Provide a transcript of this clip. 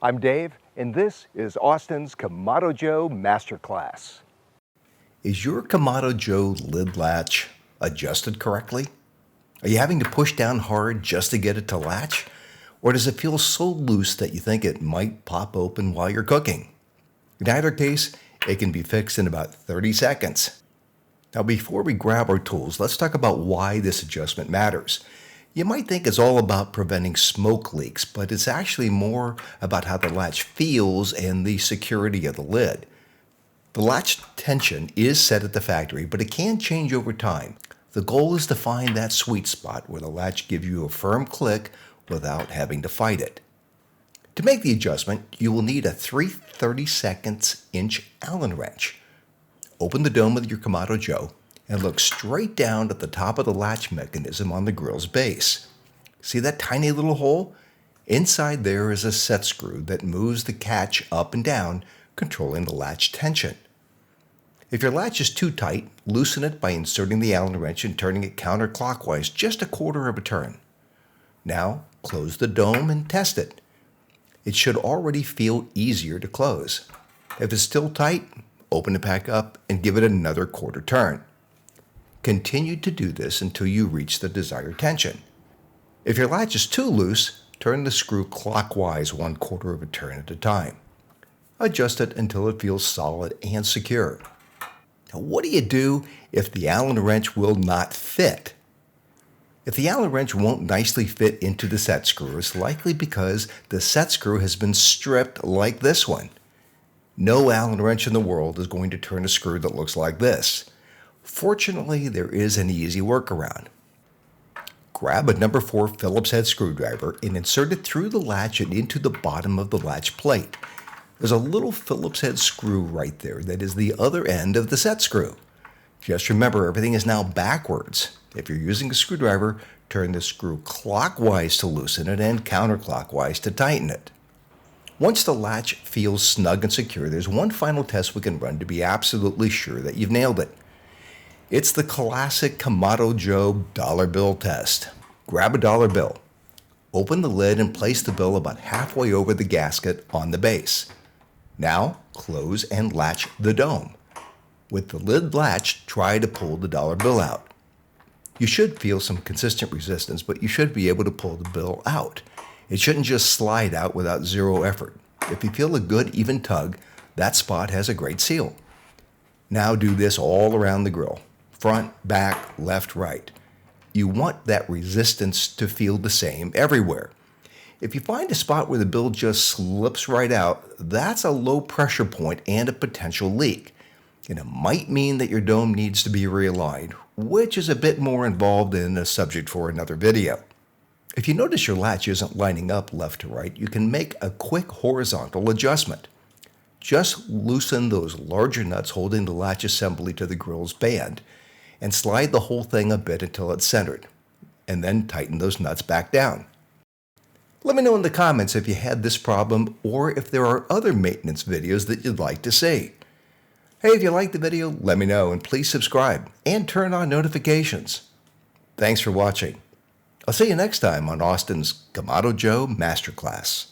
I'm Dave, and this is Austin's Kamado Joe Masterclass. Is your Kamado Joe lid latch adjusted correctly? Are you having to push down hard just to get it to latch? Or does it feel so loose that you think it might pop open while you're cooking? In either case, it can be fixed in about 30 seconds. Now, before we grab our tools, let's talk about why this adjustment matters. You might think it's all about preventing smoke leaks, but it's actually more about how the latch feels and the security of the lid. The latch tension is set at the factory, but it can change over time. The goal is to find that sweet spot where the latch gives you a firm click without having to fight it. To make the adjustment, you will need a 3/32 inch Allen wrench. Open the dome of your Kamado Joe and look straight down at the top of the latch mechanism on the grill's base. See that tiny little hole? Inside there is a set screw that moves the catch up and down, controlling the latch tension. If your latch is too tight, loosen it by inserting the Allen wrench and turning it counterclockwise just a quarter of a turn. Now, close the dome and test it. It should already feel easier to close. If it's still tight, open it back up and give it another quarter turn. Continue to do this until you reach the desired tension. If your latch is too loose, turn the screw clockwise 1/4 of a turn at a time. Adjust it until it feels solid and secure. Now, what do you do if the Allen wrench will not fit? If the Allen wrench won't nicely fit into the set screw, it's likely because the set screw has been stripped like this one. No Allen wrench in the world is going to turn a screw that looks like this. Fortunately, there is an easy workaround. Grab a number 4 Phillips head screwdriver and insert it through the latch and into the bottom of the latch plate. There's a little Phillips head screw right there that is the other end of the set screw. Just remember, everything is now backwards. If you're using a screwdriver, turn the screw clockwise to loosen it and counterclockwise to tighten it. Once the latch feels snug and secure, there's one final test we can run to be absolutely sure that you've nailed it. It's the classic Kamado Joe dollar bill test. Grab a dollar bill. Open the lid and place the bill about halfway over the gasket on the base. Now, close and latch the dome. With the lid latched, try to pull the dollar bill out. You should feel some consistent resistance, but you should be able to pull the bill out. It shouldn't just slide out without zero effort. If you feel a good, even tug, that spot has a great seal. Now do this all around the grill. Front, back, left, right. You want that resistance to feel the same everywhere. If you find a spot where the bill just slips right out, that's a low pressure point and a potential leak. And it might mean that your dome needs to be realigned, which is a bit more involved in a subject for another video. If you notice your latch isn't lining up left to right, you can make a quick horizontal adjustment. Just loosen those larger nuts holding the latch assembly to the grill's band and slide the whole thing a bit until it's centered, and then tighten those nuts back down. Let me know in the comments if you had this problem or if there are other maintenance videos that you'd like to see. Hey, if you liked the video, let me know, and please subscribe and turn on notifications. Thanks for watching. I'll see you next time on Austin's Kamado Joe Masterclass.